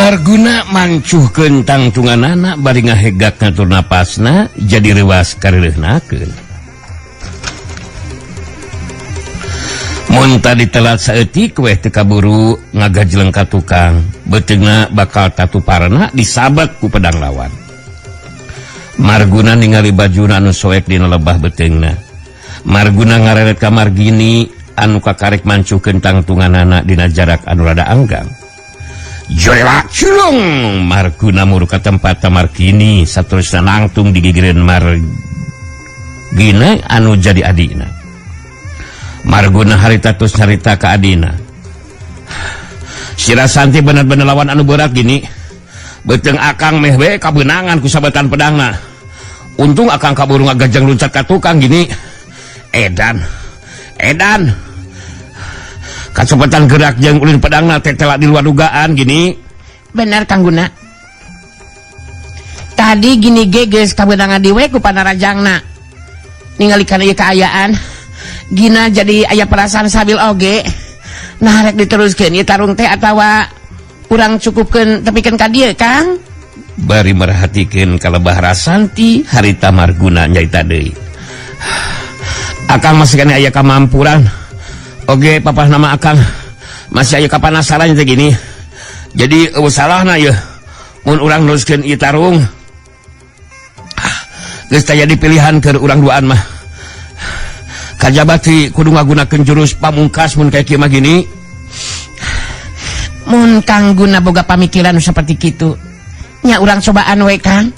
Marguna mancuh kentang tungan anak bari ngahegak ngatur napasna jadi rewas karireuhnakeun. Mun tadi telat saeutik weh teu kaburu ngagajleng ka tukang, beuteungna bakal tatuparna disabet ku pedang lawan. Marguna ningali bajuna anu soek dina lebah beuteungna. Marguna ngareret ka Margini anu kakarek mancuh kentang tunganana dina jarak anu rada anggang. Joela culung Marguna muru ka tempat Margini saterusna nangtung digigireun Margina anu jadi adina. Marguna harita tos nyarita ka adina. Si Rasanti bener-bener lawan anu berat gini. Beuteung akang meh we kabeunangan ku sabetan pedangna. Untung akang kaburu ngagajang luncat ka tukang gini. Edan. Kacepetan gerak jeung ulin pedangna teh telak di luar dugaan gini. Bener Kang Guna. Tadi gini ge geus kabeunangan diwe ku panarajangna. Ningali kana ieu kaayaan, gina jadi aya perasaan sabil oge. Nah rek diteruskeun ieu tarung teh atawa urang cukupkeun tepikeun ka dieu, Kang? Bari merhatikeun kalebah Rasanti, harita Marguna nyaita deui. Akang masih kana aya kamampuran. Oge papa nama akang masih aya kapanasaran teh gini. Jadi salahna ieu mun urang neruskeun ieu tarung. Geus taya dipilihan keur urang duaan mah. Kajabati kudu ngagunakeun jurus pamungkas mun kayak kieu mah gini. Mun Kang Guna boga pamikiran saperti kitu, nya urang cobaan we Kang.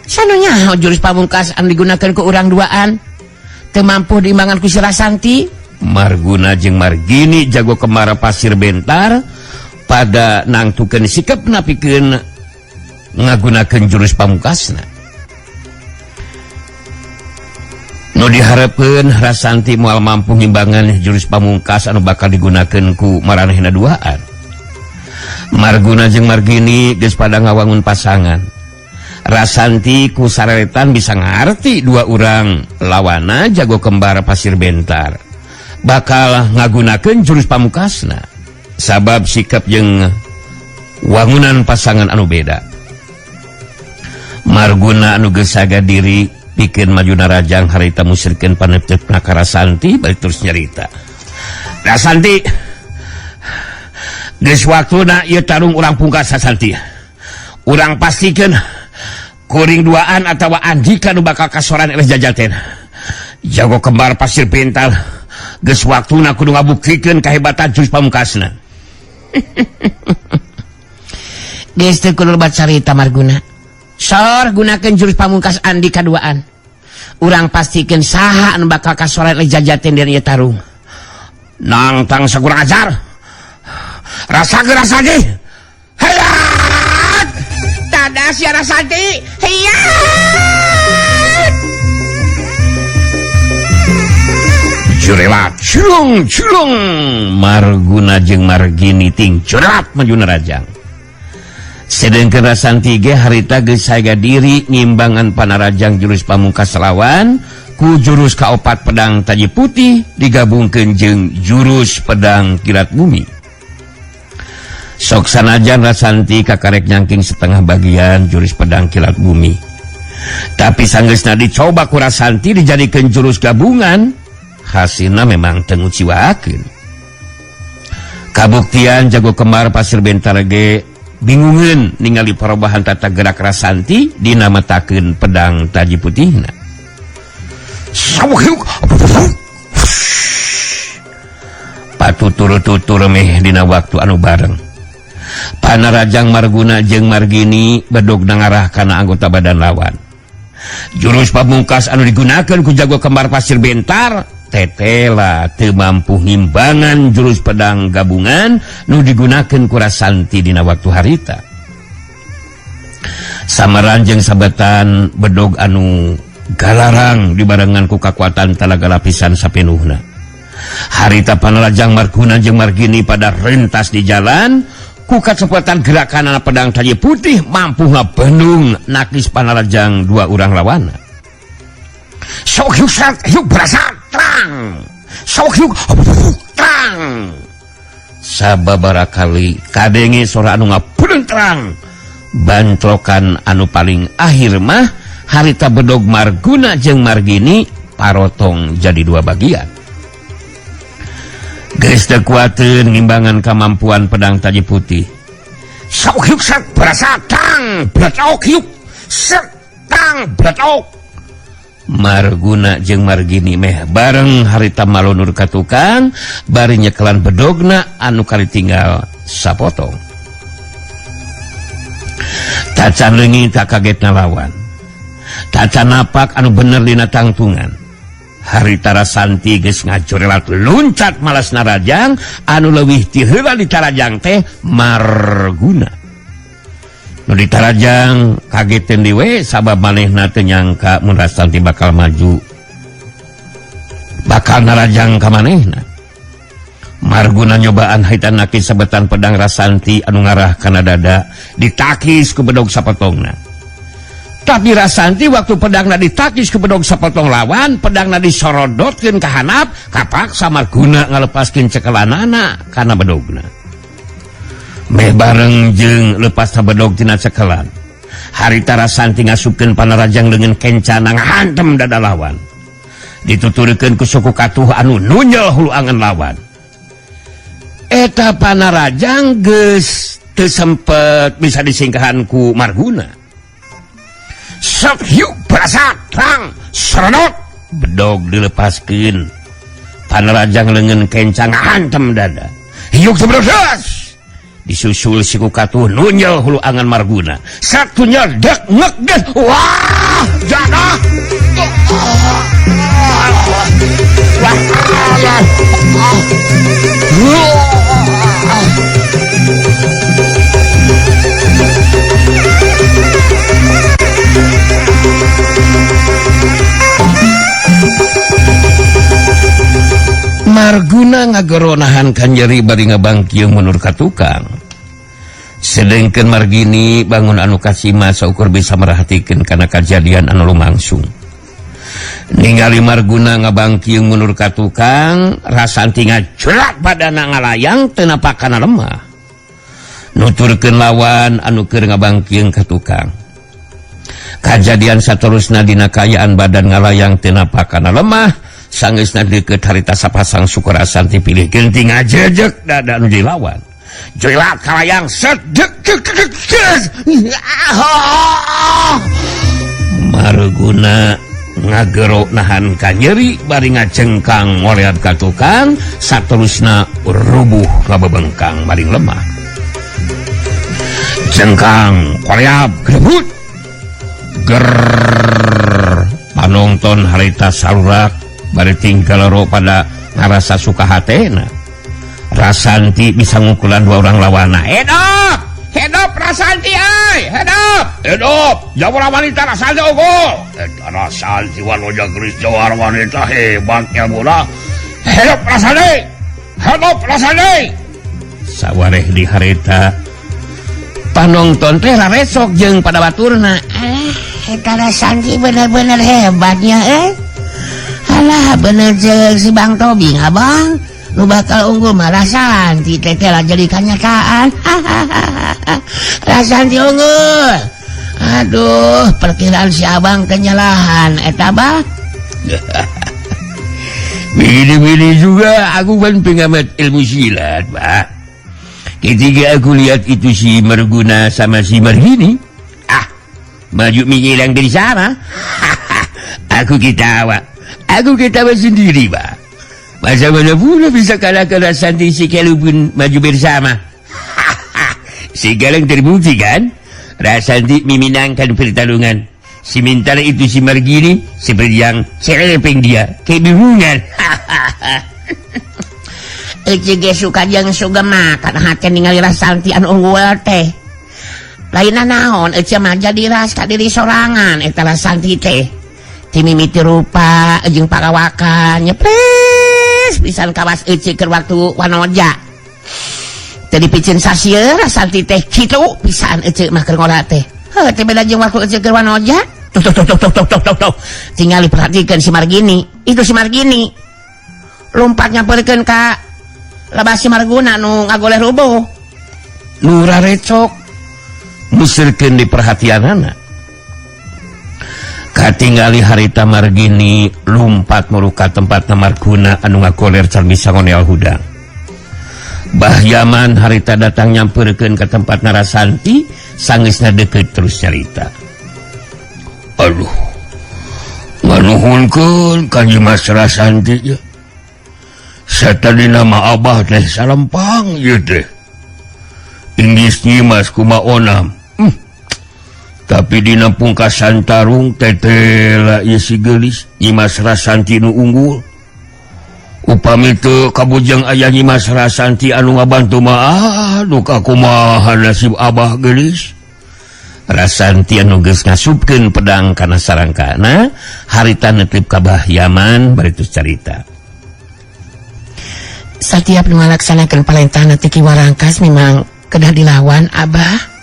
Sanunya jurus pamungkas anu digunakeun ku urang duaan teu mampu diimbangan ku si Rasanti. Marguna jeung Margini jago kemara pasir bentar pada nangtukeun sikepna pikeun ngagunakeun jurus pamungkasna. Nu dihareupeun Rasanti moal mampu ngimbangan jurus pamungkas anu bakal digunakeun ku maranehna duaan. Marguna jeung Margini geus pada ngawangun pasangan. Rasanti ku sareretan bisa ngarti dua urang lawana jago kembar pasir bentar bakal ngagunakeun jurus pamungkasna sabab sikap jeung wangunan pasangan anu beda. Marguna anu geus saga diri pikeun majuna rajang harita musyrikeun paneptepna ka Rasanti balik terus nyarita. Rasanti, geus waktuna ieu tarung urang pungkas Rasanti. Urang pastikeun kuring duaan atawa andika nu bakal kasoran eleh jajaten. Jago kembar pasir bentar. Geus waktuna kudu ngabuktikeun kahebatan jurus pamungkasna. Geus teu kudu lebat carita Marguna. Sor gunakeun jurus pamungkas andi kaduaan. Urang pastikeun saha anu bakal kasoran oleh jajaten dina ieu tarung. Nangtang sakurang ajar. Rasageun ge. Hayat! Tada si Rasanti. Hayat! Jurela culung Marguna jeung Margini ting curat majuna rajang. Sedengkeun Rasanti ge harita geus saga diri ngimbangan panarajang jurus pamungkas lawan ku jurus kaopat pedang taji putih digabungkeun jeung jurus pedang kilat bumi. Sok sanajan Rasanti kakarek nyangking setengah bagian jurus pedang kilat bumi. Tapi sanggeusna dicoba ku Rasanti dijadikeun jurus gabungan, hasilna memang teu nguciwakeun. Kabuktian jago kembar pasir bentar ge bingungeun ningali perubahan tata gerak Rasanti dina matakeun pedang taji putihna. Patutur-tutur meh dina waktu anu bareng. Panarajang Marguna jeung Margini bedog nangarah kana anggota badan lawan. Jurus pamungkas anu digunakeun ku jago kembar pasir bentar tetela teu mampu ngimbangan jurus pedang gabungan nu digunakeun ku Rasanti dina waktu harita. Samaran jeung sabetan bedog anu galarang dibarengan ku kakuatan talaga lapisan sapenuhna. Harita panarajang Marguna jeung Margini pada rentas di jalan ku kacepatan gerakan anak pedang taji putih mampu ngabendung nakis panarajang dua urang lawana. Sok yuk berasa terang. Sok yuk terang. sababaraha kali kadenge sora anu ngapeureun terang bantrokan anu paling akhir mah harita bedog Marguna jeung Margini parotong jadi dua bagian. Geus teu kuateun ngimbangan kemampuan pedang Taji Putih. Sok hiuk sak berasa tang bletok hiuk sak tang bletok. Marguna jeung Margini meh bareng harita malunur ka tukang bari nyekelan bedogna anu kali tinggal sapotong. Tacan leungit tak kagetna lawan. Tacan napak anu bener dina tangtungan. Harita Rasanti geus ngajorelat luncat malasna Rajang anu leuwih ti heula di Tarajang teh Marguna. Nu di Tarajang kageteun diwe sabab manehna teu nyangka mun Rasanti bakal maju. Bakal narajang ka manehna. Marguna nyobaan haitan naki sabetan pedang Rasanti anu ngarah kana dada ditakis ku bedog sapotongna. Tapi Rasanti waktu pedangna ditakis ku bedog sapotong lawan, pedangna disorodotkeun ka handap, kapaksa Marguna ngalepaskeun cekelanana kana bedogna. Meh bareng jeung lepas bedog tina cekelan. Harita Rasanti ngasupkeun Panarajang dengan kencana ngahantem dada lawan. Dituturkeun ku suku katuh anu nunyel hulu angan lawan. Eta Panarajang geus teu sempet bisa disingkahan ku Marguna. Sok hiuk berasa terang serodot bedog dilepaskeun. Panarajang leungeun kencang ngahantem dada. Hiuk sebrodos. Disusul siku katuh nunyel hulu angan Marguna. Satunya dek ngek dek. Wah, jana. Marguna ngageronahan kan nyeri bari ngabangkieu mundur ka tukang. Sedengkeun Margini bangun anu kasima saukur bisa merhatikeun kana kajadian anu lumangsung. Ningali Marguna ngabangkieu mundur ka tukang, Rasanti ngajelat badana ngalayang teu napakana lemah. Nuturkeun lawan anu keur ngabangkieu ka tukang. Kajadian saterusna dina kaayaan badan ngalayang teu napakana lemah. Sanggeusna deukeut harita sapasang suku Rasanti pilihkeun ti ngajejek dada anu dilawan. Jelat kalayang sedek. Marguna ngagero nahan ka nyeri bari ngacengkang ngoleat ka tukang saterusna rubuh ngabebengkang baring lemah. Cengkang koleap grebut. Ger panonton harita salurak bari tinggal ro pada ngarasa suka hatena. Rasanti bisa ngukulan dua orang lawana. Hedop! Hedop Rasanti ay! Hedop! Hedop! Jawara wanita Rasanti ogo! Rasanti wanoja geris jawara wanita hebatnya mula. Hedop Rasanti! Hedop Rasanti! Sawareh di harita panonton teh raresok jeung pada baturna. Eta Rasanti bener-bener hebatnya Alah bener jeung si Bang Tobing abang. Lu bakal unggul mah Rasanti teh lah jadi kenyataan. Rasanti unggul. Aduh, perkiraan si abang kenyalahan eta bah. Begini-begini juga aku kan pengamat ilmu silat, Pak. Ketika aku lihat itu si Marguna sama si Margini, maju menghilang dari sana. Aku ketawa sendiri, Pak. Masa mana pula bisa kalahkan Rasanti sekalipun maju bersama. Sekarang terbukti kan, Rasanti memenangkan pertarungan. Sementara itu si Margini seperti yang serempeng dia, kebingungan. Ece ge suka jeung suga makan hate ningali Rasanti anu unggul teh. Lainna naon ece mah jadi ras ka diri sorangan eta Rasanti teh. Ti mimiti rupa jeung parawakan nyepres pisan kawas ece keur waktu wanoja. Teu dipicen sasieun Rasanti teh kitu pisan ece mah keur ngora teh. Heuh teh beda jeung waktu ece keur wanoja. Tuh. Tinggal diperhatikan si Margini. Itu si Margini. Lompatnya perkeun ka labasi Marguna nu ngagoleh rubuh. Nura recok musirkeun di perhatianana. Katingali harita Margini lumpat muruka tempatna Marguna anu ngagoler can bisa ngoneal hudang. Bahyaman harita datang nyamperkeun ka tempat Narasanti, sangeusna deukeut terus nyarita. Aduh, nganuhunkeun ka Nyimas Rasanti ya. Satadi nama Abah teh salempang ieu teh. Indis Nyimas kumaonam. Tapi dina pungkasan tarung tetela ieu si geulis Nyimas Rasanti nu unggul. Upami teu kabujang aya Nyimas Rasanti anu ngabantu mah aduh kakumaha nasib Abah geulis. Rasanti anu geus ngasupkeun pedang kana sarangkana harita neuteup ka Bahyaman baritus carita. Satiap nu ngalaksanakeun parentahna ti Ki Warangkas memang kedah dilawan Abah.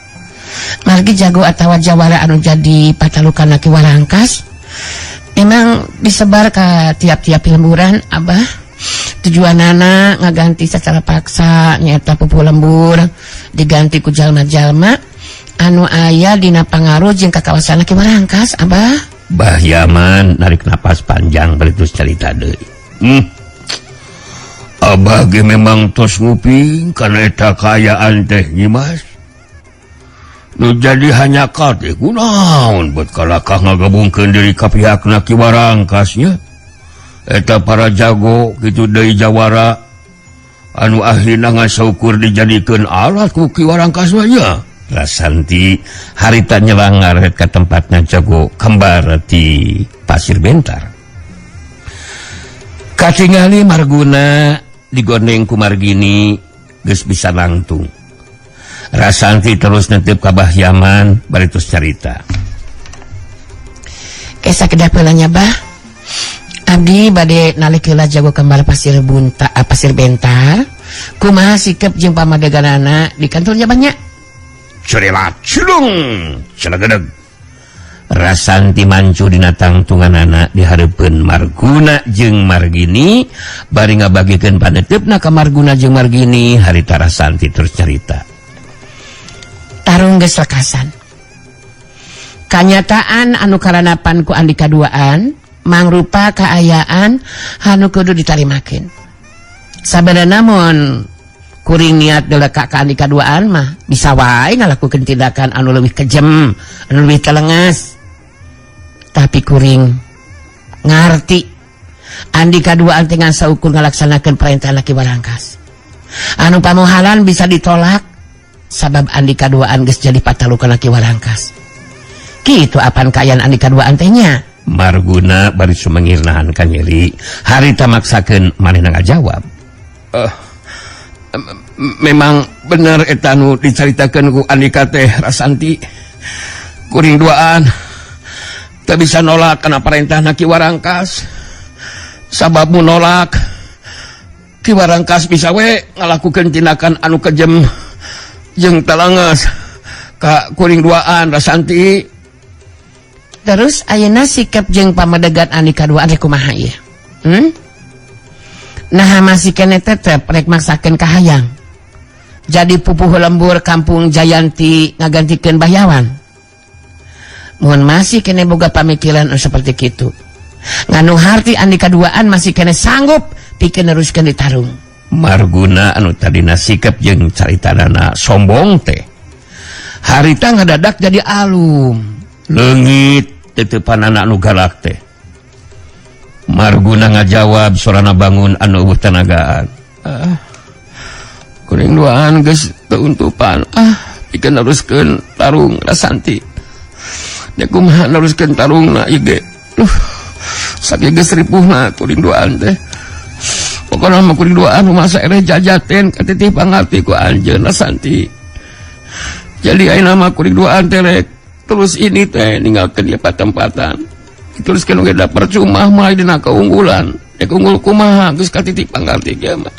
Margi jago atawa jawara anu jadi patalukana Ki Warangkas emang disebar ka tiap-tiap lemburan Abah. Tujuanana ngaganti secara paksa nyata pupuh lembur diganti ku jalma-jalma anu aya dina pangaruh jeung kakawasana Ki Warangkas Abah. Bahyaman narik napas panjang baritus carita deui. Abah ge memang tos nguping kana eta kaayaan teh Nyimas. Nu jadi hanya kate kunaon buat kalakah ngagabungkeun diri ka pihakna Ki Warangkas nya. Eta para jago kitu deui jawara anu akhirna ngasaukur dijadikeun alat ku Ki Warangkas nya. Rasanti harita nyelang ngaret ka tempatna jago kembar ti Pasir Bentar. Katingali Marguna digondeng ku Margini geus bisa langtung. Rasanti terus netep ka Bahyaman baritus carita. Kesa kedah peulanya Bah. Abdi bade nalik heula jago kembar Pasir Bentar. Kumaha sikep jeung pamadeganana di kantornya banyak. Curelat culung celagedeg. Rasanti mancu dina tangtunganana dihareupeun Marguna jeung Margini bari ngabagikeun paneteupna ka Marguna jeung Margini harita Rasanti terus carita. Tarung geus lekasan. Kanyataan anu karanapan ku Andika duaan mangrupa kaayaan anu kudu ditarimakeun. Sabenerna mun kuring niat deleka ka Andika duaan mah bisa wae ngalakukeun tindakan anu leuwih kejem, anu leuwih telengas. Tapi kuring ngarti Andika duaan teh saukur ngalaksanakeun perintah Ki Warangkas. Anu pamohalan bisa ditolak sabab Andika duaan geus jadi patalukana Ki Warangkas. Kitu apan kaayaan Andika duaan teh nya. Marguna bari sumengir nahan ka nyeri harita maksakeun manehna ngajawab. Memang bener eta nu dicaritakeun ku Andika teh Rasanti. Kuring duaan teu bisa nolak kana parentahna Ki Warangkas. Sabab mun nolak Ki Warangkas bisa we ngalakukeun tindakan anu kejem jeung talangas ka kuring duaan Rasanti. Terus ayeuna sikap jeung pamadegan Andika duaan rek kumaha ieu? Nah masih kene tetep rek maksakeun kahayang. Jadi pupuh lembur kampung Jayanti ngagantikeun Bahyawan. Mun masih kene boga pamikiran seperti kitu. Nganu harti Andika duaan masih kene sanggup pikeun neruskeun ditarung. Marguna anu tadina sikap jeung caritanana sombong teh harita ngadadak jadi alum leungit teutepanana anu galak teh. Marguna ngajawab sorana bangun anu eueuh tenagaan. Kuring duaan geus teu untupan. Pikeun neruskeun tarung Rasanti. Da kumaha neruskeun tarungna ieu ge. Saking geus ripuhna kuring duaan teh. Pokona mah kuring duaan masa ere jajaten katitih pangarti ku anjeun Rasanti. Jadi ayeuna mah kuring duaan teh rek terus ini teh ninggalkeun ieu patempatan. Dituliskeun oge da percuma mah dina keunggulan. Rek unggul kumaha geus katitih pangarti ge mah.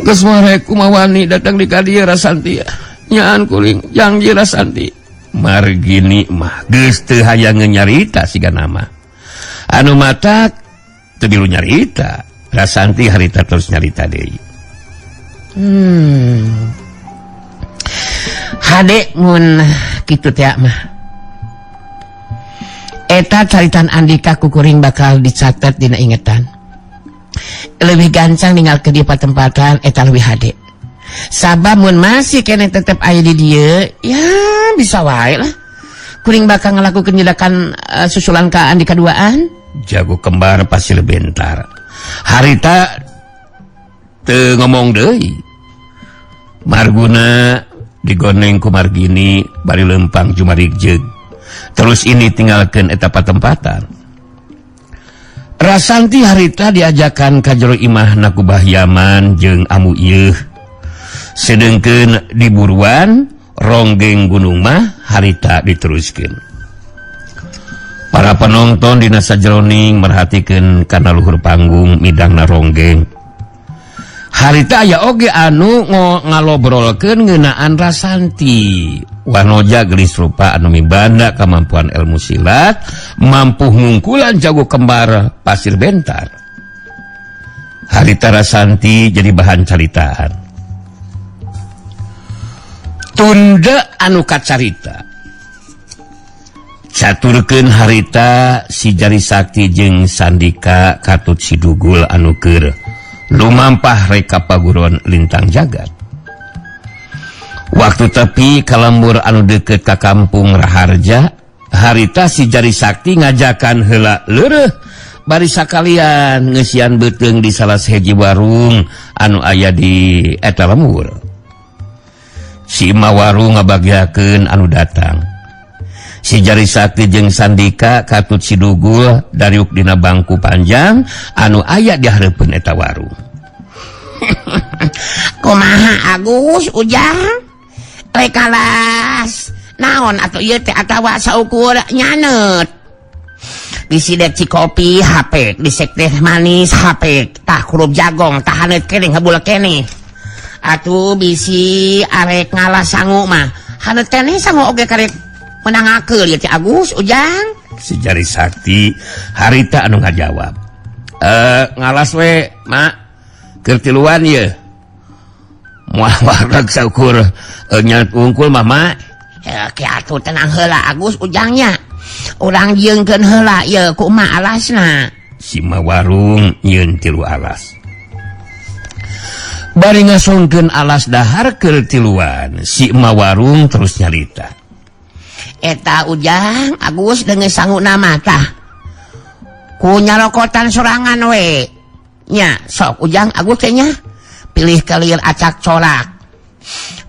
Geus mah rek kumaha wani datang di ka dieu Rasanti. Nyaan kuring janji Rasanti. Margini mah geus teu hayang nyarita sigana mah. Anu matak teu bilu nyarita. Rasanti harita terus nyarita deui. Hade mun kitu teh mah. Eta caritan Andika kukuring bakal dicatat dina ingetan. Lebih gancang ninggal ke dieu patempatan eta leuwih hade. Sabab mun masih kene tetep aya di dieu, ya bisa wae lah. Kuring bakal ngalakukeun nyedakan susulan ka Andika duaan. Jago kembar pasir bentar. Harita teu ngomong deui. Marguna digoneng ku Margini bari lempang jumarik jeug. Terus ini tinggalkan etapa tempatan. Rasanti harita diajakan ka jero imah naku Bahyaman jeung amu ieuh. Sedengkeun di buruan ronggeng gunung mah harita diteruskeun. Para penonton dina sajroning merhatikeun kana luhur panggung midangna ronggeng. Harita aya oge anu ngalobrolkeun ngeunaan Rasanti. Wanoja gelis rupa anu mibanda kemampuan ilmu silat, mampu ngungkulan jago kembar pasir bentar. Harita Rasanti jadi bahan caritaan. Tunda anu kacarita. Caturkeun harita si Jari Sakti jeung Sandika katut si Dugul anu keur lumampah reka paguron lintang jagat. Waktu tepi kalambur anu deket ka kampung Raharja, harita si Jari Sakti ngajakan heula leureuh bari sakalian ngeusian beuteung di salah sahiji warung anu aya di eta lembur. Si imah warung ngabagiakeun anu datang. Si Jari Sakti jeung Sandika katut si Dugul dariuk dina bangku panjang anu aya di hareupeun eta warung. Kumaha Agus Ujang? Rekalas naon atuh ieu teh atawa saukur nyaneut. Bisi dek kopi hapek, disek teh manis hapek, tah huruf jagong tah haneut keneh habulek keneh. Atuh bisi arek ngalas sangu mah haneut keneh sangu oge karek menangakeun ieu teh Agus Ujang. Si Jari Sakti harita anu ngajawab. Ngalas we, Mak. Keur tiluan ieu. Moal wareg saukur nyaut ungkul mah, Mak. Ya ki atuh tenang heula Agus Ujangnya. Urang jeung-keun heula ieu kumaha alasna. Si imah warung nyieun 3 alas. Bari ngasongkeun alas dahar keur tiluan, si imah warung terus nyarita. Eta Ujang Agus dengan sanguna mah tah ku nyalokotan sorangan we nya sok Ujang Agus teh nya pilih kalian acak corak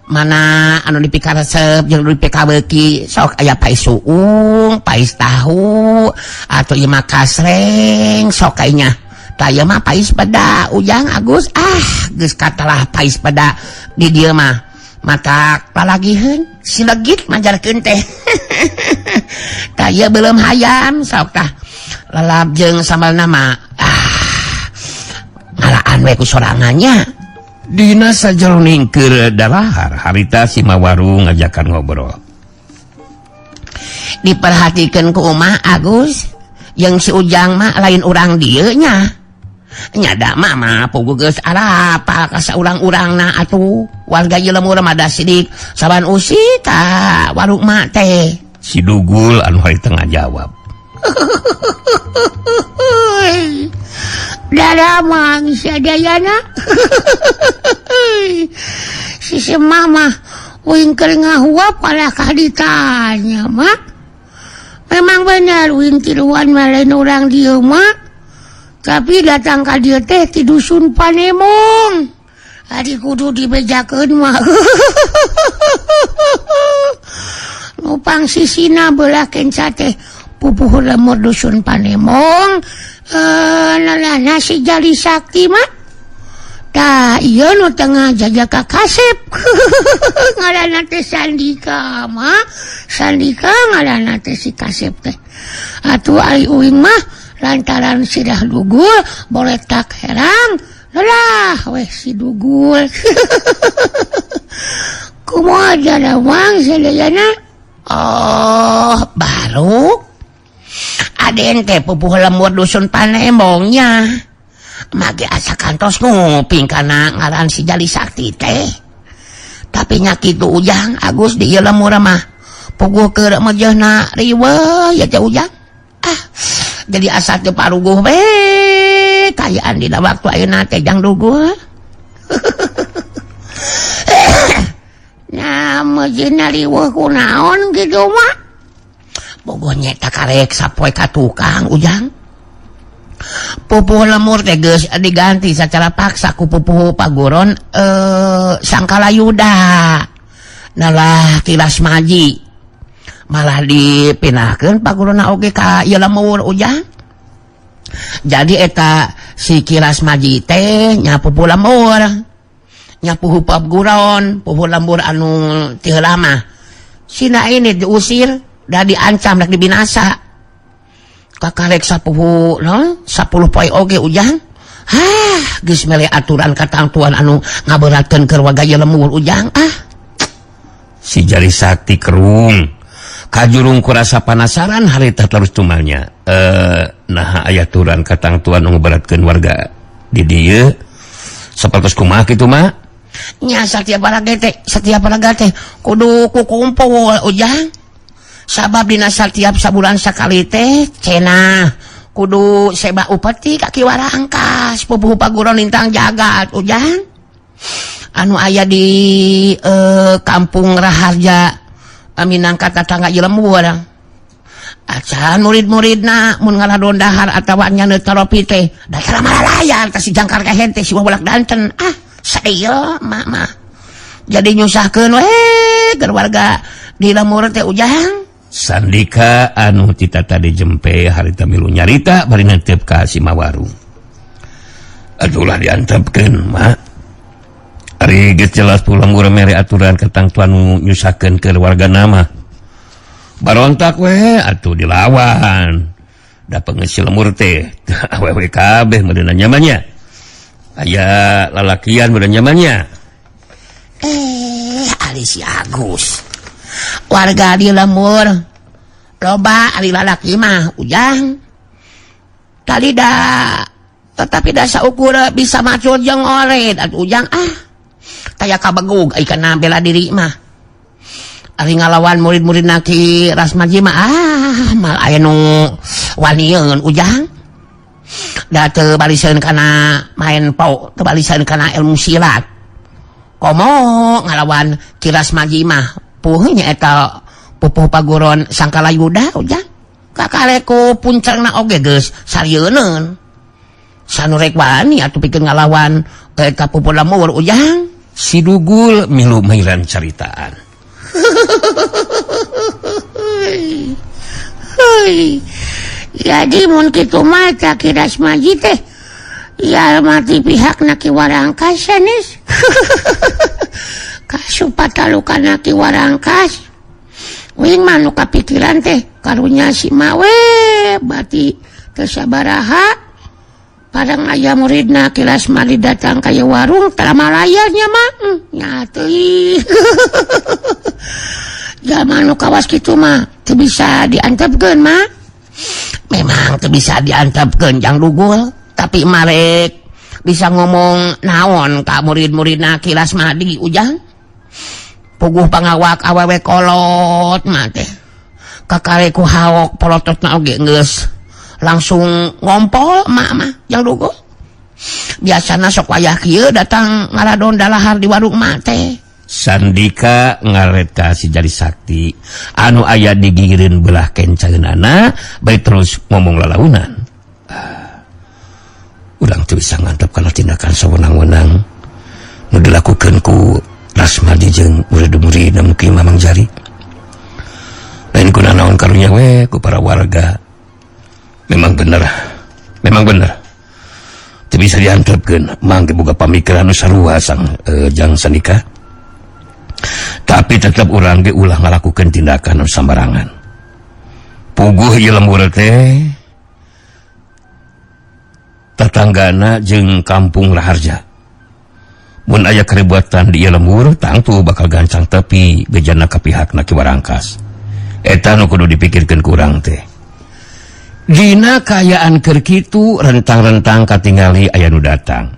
mana anu dipikaresep jeung dipikabeuki sok aya pais suung pais tahu atau ieu mah kasreng sok kayaknya tah ieu mah pais peda Ujang Agus geus katalah pais peda di dieu mah mata palagiheun si legit majarkeun teh. Tah ieu belum hayam sok tah lalap jeung sambal nama ngalaan we ku sorangannya. Dina sajroning keur dalahar harita si mawarung ngajakan ngobrol. Diperhatikeun ku umah Agus jeung si Ujang mah lain urang dieu nya. Nyada mama pugu geus arapal ka saurang-urangna atuh warga ieu lemur mada sidik saban usi ka warung mak teh. Si Dugul anu hari tengah jawab. Daramang sadayana. Si mama uing keur ngahuap palah ka ditanya mak. Memang benar uing tiluan mah lain urang dieu mak. Tapi datang ka dieu teh ti dusun Panemong. Ari kudu dibejakeun mah. Nupang sisina beulah kenca teh pupuh lemur dusun Panemong. Nalana si Jari Sakti mah. Tah ieu nu tengah jajaka kasep. Ngaranna teh Sandika mah. Sandika ngaranna teh si kasep teh. Atuh ari uing mah lantaran sidah Dugul boleh tak herang lelah weh si Dugul. Kumaha Daramang sadayana? Oh baru aden teh pupuh lembur dusun Panemongnya mage asa kantos nguping kana ngaran si Jali Sakti teh. Tapi nya kitu Ujang, Agus di ieu lemur mah puguh keur mejehna riweuh ya teh Ujang. Jadi asa teu paruguh we kayaan dina waktu ayeuna teh jang duguh. Nah, mejehna riweuh kunaon kitu mah. Bogoh nyeta karek sapoe ka tukang Ujang. Pupuh lemur teh geus diganti secara paksa ku pupuh paguron Sangkalayuda. Nalah Kilas Maji. Malah dipindahkeun pagurona oge ka ieu lemur Ujang. Jadi eta si Kilas Maji teh nya pupuh lemur. Nya pupuh paguron, pupuh lemur anu teu heula mah. Sina ini diusir dah diancam dah dibinasa kakarek sapuhu no 10 poe oge Ujang. Geus mele aturan katangtuan anu ngaberatkeun keur warga lemur Ujang. Si Jali Sakti kerung kajurung kurasa panasaran harita terus tumalnya nah aya aturan katangtuan anu ngaberatkeun warga di dieu sapertos kumaha kitu mah nya setiap paraga teh kudu kukumpul Ujang. Sabab dina setiap sabulan sakali teh cenah kudu seba upeti kaki warangkas pupuh paguron lintang jagat Ujang anu aya di kampung Raharja minangka tetangga ieu lemur. Acan murid-muridna mun ngaladon dahar atawa nya neutropi teh da tara malalayar teh si jangkar kahente si bolak danten saeueuh mah jadi nyusahkeun we keur warga di lemur teh Ujang. Sandika anu titata dijempe harita milu nyarita bari neuteup ka si Mawarung. Atulah diantepkeun mak. Ari geus jelas pulang urang mere aturan katangtuan nyusahkeun keur warga nama. Barontak we atuh dilawan. Da peunggeus si lemur teh awewe kabeh meunana nyamannya. Aya lalakian meunana nyamannya. Ali si Agus. Warga di lemur loba ari lalaki mah Ujang tetapi da saukur bisa macul jeung oret atuh Ujang taya kabegug ai kana bela diri mah ari ngalawan murid-murid naki Rasmaji mah mal aya nu wanieun Ujang da teu baliseun kana main pau teu baliseun kana ilmu silat komo ngalawan Ki Rasmaji mah puhnya eta pupuh paguron Sangkalayuda Ujang kakareku puncakna oge geus sarieunun sanu rek wani atuh pikeun ngalawan eta pupuh lemur Ujang. Si Dugul milu mairan caritaan. Jadi mun kitu mah Ki Rasmaji teh ya mati pihakna Ki Warangkas sanes. Kasupatalukan Ki Warangkas wing manu kapikiran teh karunya si mawe bati teu sabaraha padang aya muridna Ki Rasmadi datang ka warung tara malayarnya mah nya teuing. Zaman nu kawas kitu mah teu bisa diantepkeun mah. Memang teu bisa diantepkeun Jang Dugul, tapi marek bisa ngomong naon ka murid-muridna Ki Rasmadi Ujang. Puguh pangawak awewe kolot mah teh kakareku haok polototna oge geus langsung ngompol mah Jang Dugul. Biasana sok wayah kieu datang ngaradon dalahar di warung mah teh. Sandika ngaret ka si Jali Sakti anu aya di gigireun belah kencaeunana bae terus ngomong lalaunan. Urang teu bisa ngantep kana tindakan sawenang-wenang nu dilakukeun ku Rasmadi jeung murid-murid mukim Mamang Jari. Lain kuna naon karunya we ku para warga. Memang bener. Teu bisa diantepkeun mangge boga pamikiran nu sarua sang Jang Sandika. Tapi tetep urang ge ulah ngalakukeun tindakan nu sambarangan. Puguh ieu lembur teh tatanggana jeung kampung Raharja. Mun aya keribuatan di ieu lembur tangtu bakal gancang tepi bejana ka pihakna Ki Warangkas. Eta nu kudu dipikirkeun ku urang teh. Dina kayaan keur kitu rentang-rentang katingali aya nu datang.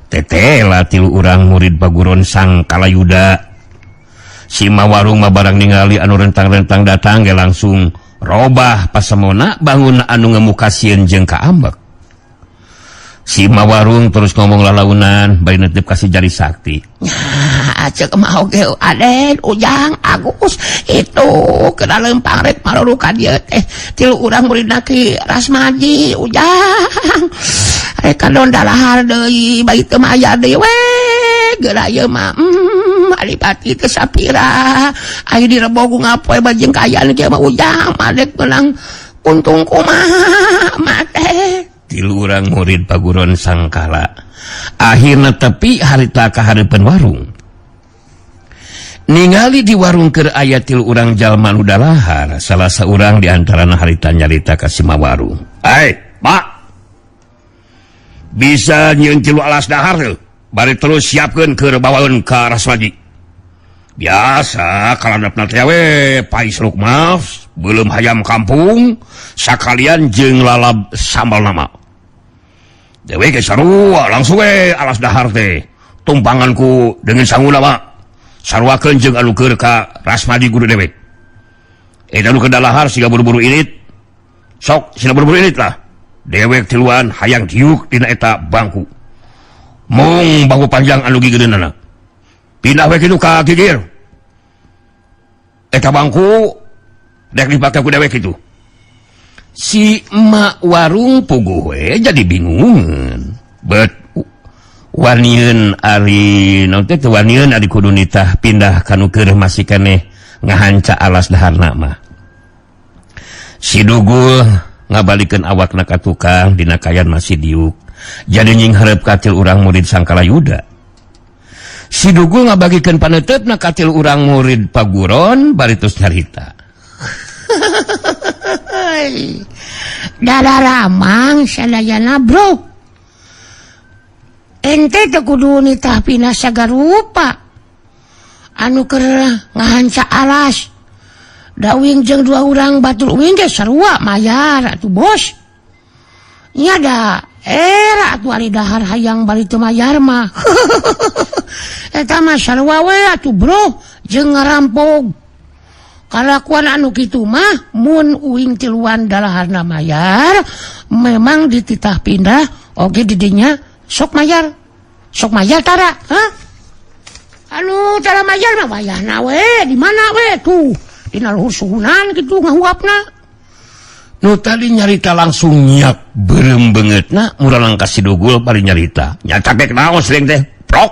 Tetela tilu urang murid paguron Sang Kalayuda. Si Mawarung mah barang ningali anu rentang-rentang datang ge langsung robah pasamona bangun anu ngemukasieun jeung kaambek. Si Mawarung terus ngomong lalaunan bari neuteup kasih jari sakti. Cek mah oge Aden, Ujang, Agus, itu kena lempang rek malurukan dia teh. Tilu urang muridna Ki Rasmadi, Ujang. Rek kadon dalahar deui, bayi teu mah aya deui we. Geura ieu mah adipati teu sapira. Aya direbogu ngapoe bajeng kayaan kieu mah Ujang, madek menang untung kumaha mah teh. Tilu urang murid paguron Sangkala akhirna tepi harita ka hareupeun warung. Ningali di warung keur aya tilu urang jalma nu dalahar, salah saurang di antarana harita nyarita ka si Mawarung. Pak, bisa nyieun tilu alas dahar teu? Bari terus siapkeun keur bawaeun ka Rasmadi. Biasa kalandapna teh we pais lukmas, belum hayam kampung, sakalian jeung lalab sambal nama. Dewe ke sarua langsung we alas dahar teh. Tumpanganku dengan sanguna mah. Sarwakeun jeung anu keur ka Rasmadi guru dewe. Eta nu kedalahar siga buru-buru init. Sok sila buru-buru init lah. Dewek tiluan hayang diuk dina eta bangku. Mung bangku panjang anu gigireunana. Pindah we kitu ka gigir. Eta bangku dek dipake ku dewek kitu. Si emak warung puguh we jadi bingungan. Bet wanieun ari naon teh wanieun ari kudu nitah pindah kanu keur masih keneh ngahanca alas daharna mah. Si Dugul ngabalikeun awakna ka tukang dina kayan masih diuk. Jadi nying hareup ka tilu urang murid Sang Kalayuda. Si Dugul ngabagikeun paneuteup ka tilu urang murid paguron bari tos nyarita. Dada ramang sadayana bro. Ente teh kudu nitah pindah sagarupa. Anu keur ngahanca alas. Da uing jeung dua urang batur uing ge sarua mayar atuh bos. Nya da era atuh ari dahar hayang bari teu mayar mah. Eta mah sarua we atuh bro jeung ngarampog. Kalakuan anu kitu mah mun uing tiluan dalaharna mayar memang dititah pindah oge didinya sok mayar tara anu tara mayar mah wayahna we di mana we tuh dina luhur suhunan kitu ngahuapna. Nu tadi nyarita langsung nyiap beureum beungeutna muralang ka si Dugul bari nyarita nyata ge naon sering teh prok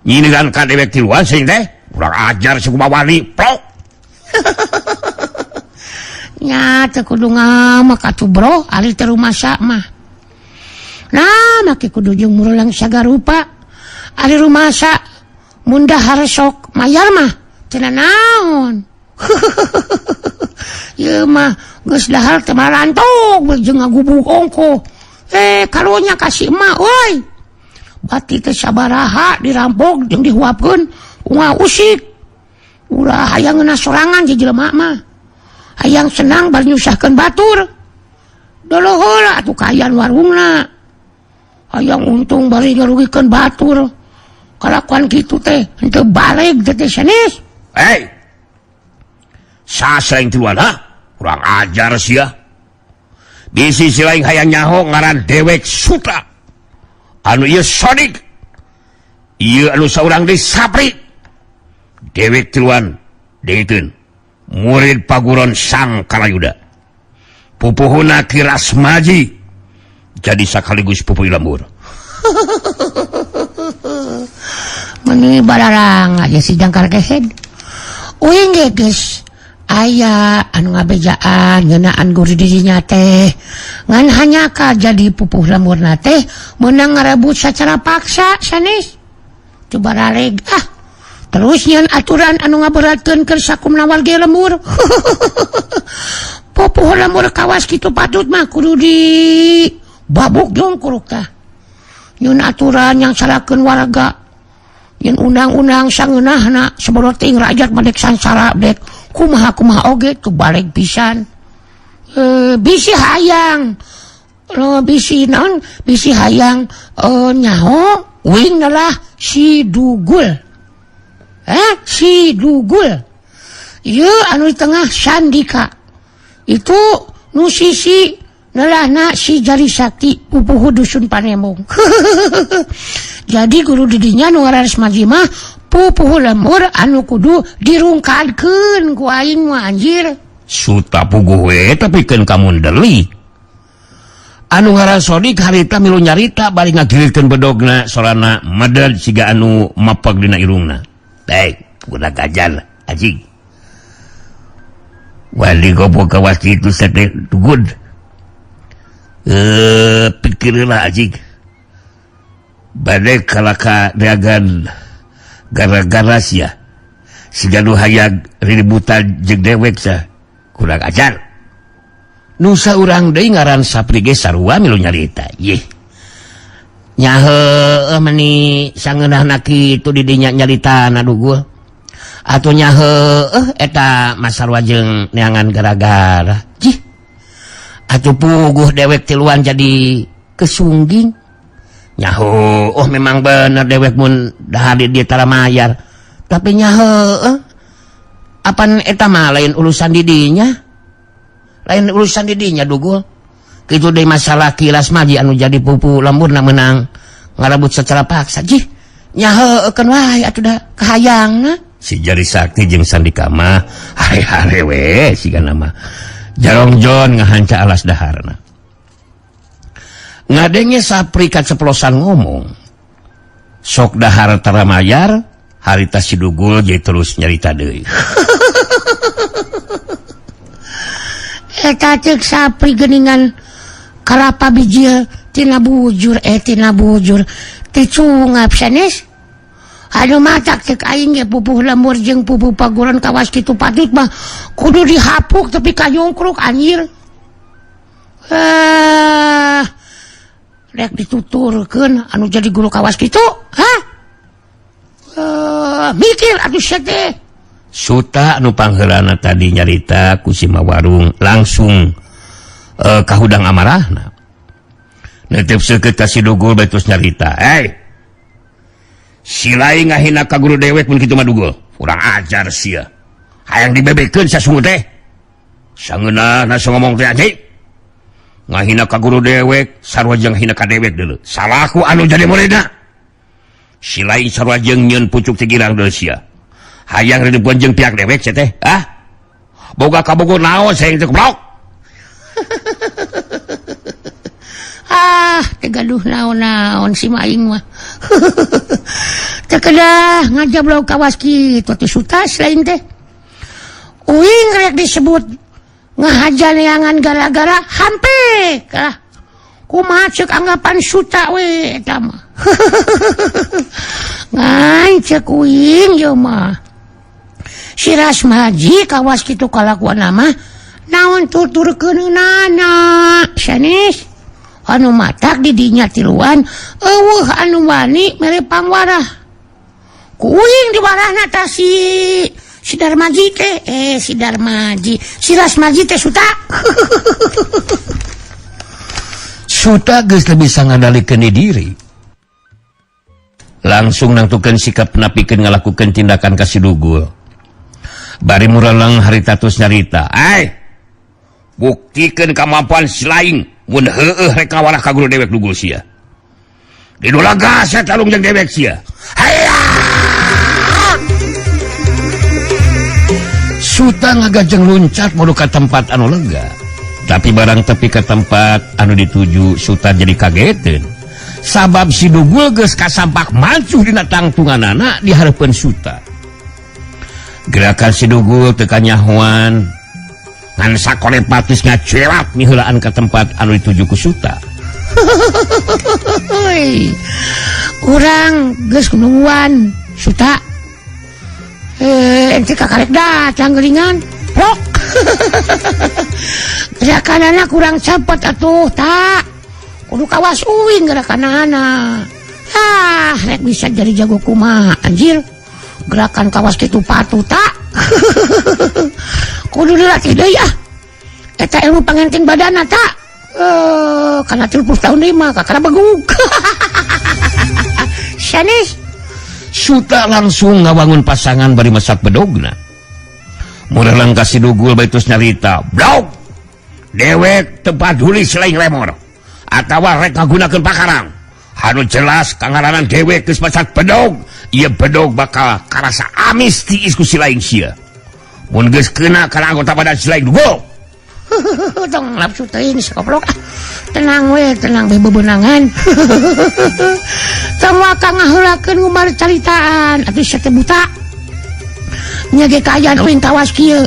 nyinigan ka dewek tiluan sering teh urang ajar si kumawani prok. Nya teu kudu ngamak atuh bro ari teh rumasa mah. Nah make kudu jeung murulang sagarupa ari rumasa mun dahar sok mayar mah teu naon. Ieu mah geus dahar teu marantok jeung ngagubuk ongko. Karunya kasih emak euy. Bati teh sabaraha dirampok jeung dihuapkeun ungah usik. Ulah hayang ngeuna sorangan jeung jelema mah. Hayang senang bari nyusahkeun batur. Dolo heula atuh kaayaan warungna. Hayang untung bari ngarugikeun batur. Kalakuan kitu teh henteu baleg teh sanes. Saseng tiluan kurang ajar sia. Bisi si lain hayang nyaho ngaran Dewek Sutra. Anu ieu Sodik. Ieu anu saurang deui Sapri. Dewek tiluan deikeun murid paguron Sang Kalayuda. Pupuhuna Ki Rasmadi jadi sakaligus pupuh lembur. Meni bararang aja si jangkar kehed. Uing ge geus aya anu ngabejaan ngeunaan guru dirinya teh. Ngan hanya ka jadi pupuh lemburna teh meunang ngarebut sacara paksa sanes. Coba rareg terus nyeun aturan anu ngaberatkeun keur sakumna warga lembur. Pupuh lembur kawas kitu patut mah kudu di babuk jongkuruk tah. Nyeun aturan yang salahkeun warga. Nyeun undang-undang sangeunahna saboroting rakyat madek sansara dek kumaha oge tu balik pisan. bisi hayang bisi non bisi hayang nyaho wing nalah si dugul si dugul ieu anu di tengah Sandika itu nu sisi nalahna si Jari Sakti pupuh dusun Panembong. Jadi guru didinya nu ngaran Maji mah pupuh lemur anu kudu dirungkadkeun ku aing mah anjir. Suta puguh we tapi keun kamu deuli. Anu ngaran Sodik harita milu nyarita bari ngagilikeun bedogna sorana medad siga anu mapag dina irungna. Baik, udah gajal anjing. Wali gopo kawas itu sate good. Pikirlah anjing. Badai kalaka dagan gara-gara sia. Siga nu hayang ributan jeung dewek sa. Kurang ajar. Nusa urang deui ngaran sapri ge sarua milu nyarita. Yeh. Nyahe meni sangeunahna kitu di dinya nyaritana dugul. Atau nyahe eta masarwa jeung neangan gara-gara. Jih. Atuh puguh dewek tiluan jadi kesungging. Nyaho, memang bener dewek mun dahar di tara mayar. Tapi nyaho, apan eta mah lain urusan didinya. Lain urusan didinya dugul. Kitu deui masalah kilas Maji anu jadi pupu lemburna menang ngarabut secara paksa. Jih, nyahoekeun wae atuh da kahayangna. Si Jari Sakti jeung Sandika mah hare-hare we sigana mah. Jarongjon ngahanca alas daharna. Ngadenge sapri kaceplosan ngomong. Sok dahar tara mayar, harita si dugul jadi terus nyarita deui. Eta ceuk sapri geuningan karapa bijil tina bujur teh cungap sanes. Anu matak cek aing ge pupuh lemur jeung pupuh paguron kawas kitu patut mah kudu dihapuk tapi kanyongkruk anjir. Rek dituturkeun anu jadi guru kawas kitu, mikir atuh sia teh. Suta anu pangheulana tadi nyarita ku si Mawarung langsung ka hudang amarahna. Netepseun ka si dugul betus nyarita. Si lain ngahina ka guru dewek mun kitu mah dugul. Urang ajar sia. Hayang dibebekeun sasungu teh. Sangeunahna ngomong teh anjing. Ngahina ka guru dewek sarua jeung hina ka dewek deuleu. Salahku anu jadi muridna. Si lain sarua jeung nyieun pucuk teh girang deuleu sia. Hayang rideupeun jeung pihak dewek sia teh. Boga kabogo naon saeng teh goblok. Tegaduh naon-naon si maing mah. Tekedah ngajablau kawas kitu teh sutas lain teh. Uing rek disebut ngahaja neangan gara-gara hampek lah. Kumaha ceuk anggapan suta we eta mah. Ngan ceuk uing ye mah. Si Rasmaji kawas kitu kalakuanna mah naon tuturkeunana sanes. Anu matak didinya tiluan eueuh anu wani mere pangwarah kuing di warahna tah si Darmaji teh si Darmaji si Rasmaji teh suta. Suta geus teu bisa ngadalikeun diri langsung nangtukeun sikap napikeun ngalakukeun tindakan ka si dugul bari muralang harita tos nyarita buktikeun kamampuan si laing mun heueuh rek ngawarah ka guru dewek dugul sia. Di dolaga sia talung jeung dewek sia. Hayya! Suta ngagajeng luncat modu ka tempat anu lega. Tapi barang tepi ka tempat anu dituju Suta jadi kageteun. Sabab si dugul geus kasampak maju dina tangtunganana di hareupeun Suta. Gerakan si dugul teu kanyahoan. Ngan sakore patis ngacelat miheulaan ke tempat anu dituju ku Suta. Urang geus nungguan Suta. Ente kakarek datang geuningan. Prok. Gerakanana kurang cepet atuh tak. Kudu kawas uing gerakanana. Rek bisa jadi jago kumaha anjir. Gerakan kawas kitu patuh tak. Kudu dilatih deui eta ilmu pangenting badana tak karena 30 tahun lima kakara begug sanis Suta langsung ngawangun pasangan bari masak bedogna murelang kasih dugul baitus nyarita blok dewek tempat duli selain lemor atawa rek ngagunakeun pakarang anu jelas kangaranan dewek geus masak bedog ieu bedog bakal karasa amis tiis ku si lain sia mun geus keuna kana anggota badan si lain dugul tong nafsu teuing sakoplok tenang we tenang bebebenangan tong wakang ngaheulakeun ngumbar caritaan atuh sia teh buta nya ge kaayaan uing kawas kieu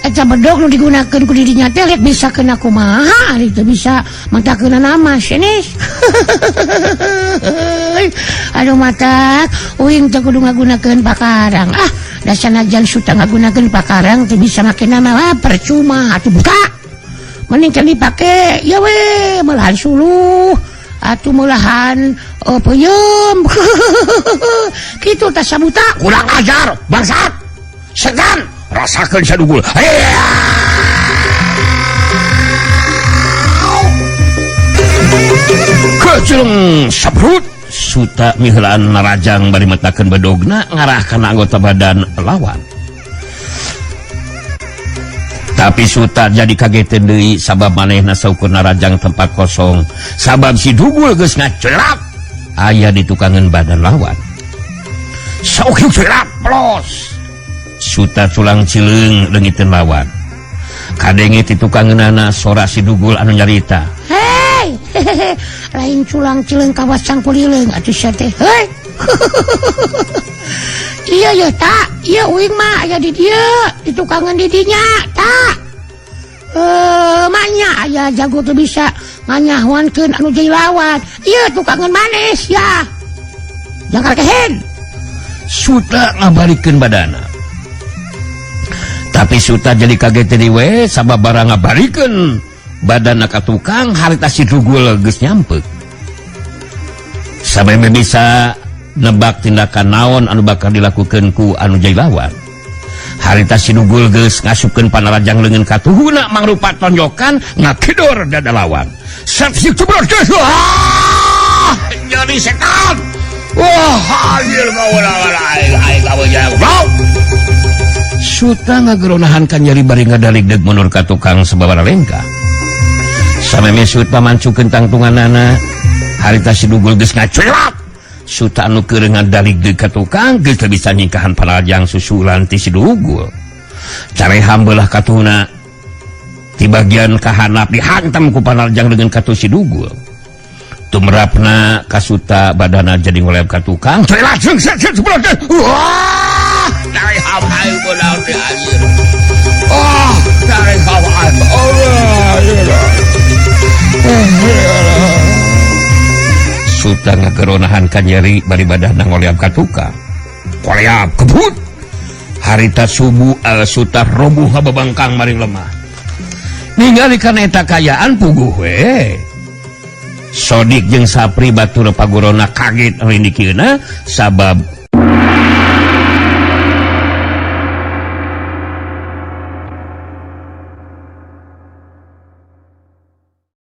eta bedog nu digunakeun ku dirinya teh rek bisa keuna kumaha ari teu bisa mangtakeunna nama senis aduh matak uing teu kudu ngagunakeun pakarang dasar najan suta ngagunakeun pakarang teu bisa make nama percuma atuh buta mending can dipake ya we melahan suluh atuh melahan peuyeum kitu tah sabuta kurang ajar bangsat segan rasakeun sadugul keceleng sabrut Suta miheulaan narajang bari metakeun bedogna ngarahkan anggota badan lawan tapi Suta jadi kaget deui sabab manehna saukur narajang tempat kosong sabab si dugul geus ngacelap aya di tukangan badan lawan sok celap plos Suta culang cileung leungiteun lawan kadenge ti tukangeunana sora si dugul anu nyarita hei lain culang cileung kawas cangkulileung atuh sia teh hei iya ya tak iya uing mah aya di dieu di tukangan di dinya tak maknya aya jago teu bisa nganyahwankeun anu jadi lawan iya tukangan manis ya jangan kehen Suta ngabalikeun badana tapi Suta jadi kaget deui we sabab barang ngabalikeun badana ka tukang harita si dugul geus nyampeuk sameme bisa nebak tindakan naon anu bakal dilakukeun ku anu jadi lawan harita si dugul geus ngasupkeun panarajang leungeun ka tuhuna mangrupa tonjokan ngakidor dada lawan saksi cebrot geus jadi setan wah anjir mawala ai kawajang bro Suta ngageronahan kan nyari bari ngadaligdeg mundur ka tukang sababaraha lengka sameme Suta mancukeun tangtunganana harita si dugul geus ngaculap Suta anu keur ngadaligdeg ka tukang geus teu bisa nyingkahan panarajang susulan ti si dugul careham beulah katuna ti bagian kahanap dihantam ku panarajang dengan katu si dugul tumrapna ka Suta badana jadi ngoleb ka tukang langsung sebelum wah careham ayo beunang teh anjir careham Suta ngageronahan kan nyeri bari badana ngoleb ka tukang koleab kebut harita subuh Suta roboh babangkang maring lemah ningali kana eta kayaan puguh we Sodik jeung Sapri batur pagurona kaget rindikeuna sabab